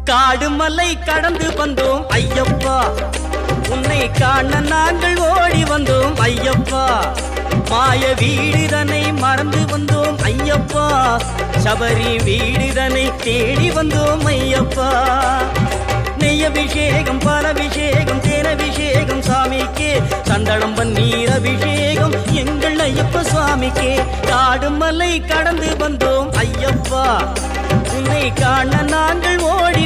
காடு மலை கடந்து வந்தோம் ஐயப்பா, உன்னை காண நாங்கள் ஓடி வந்தோம் ஐயப்பா. மாய வீடுதனை மறந்து வந்தோம் ஐயப்பா, சபரி வீடுதனை தேடி வந்தோம் ஐயப்பா. நெய்யபிஷேகம் பாலபிஷேகம் தேனபிஷேகம் சாமிக்கே, சந்தனம் பன்னீர் அபிஷேகம் எங்கள் ஐயப்ப சுவாமிக்கே. காடு மலை கடந்து வந்தோம் ஐயப்பா, உன்னை காண நாங்கள் ஓடி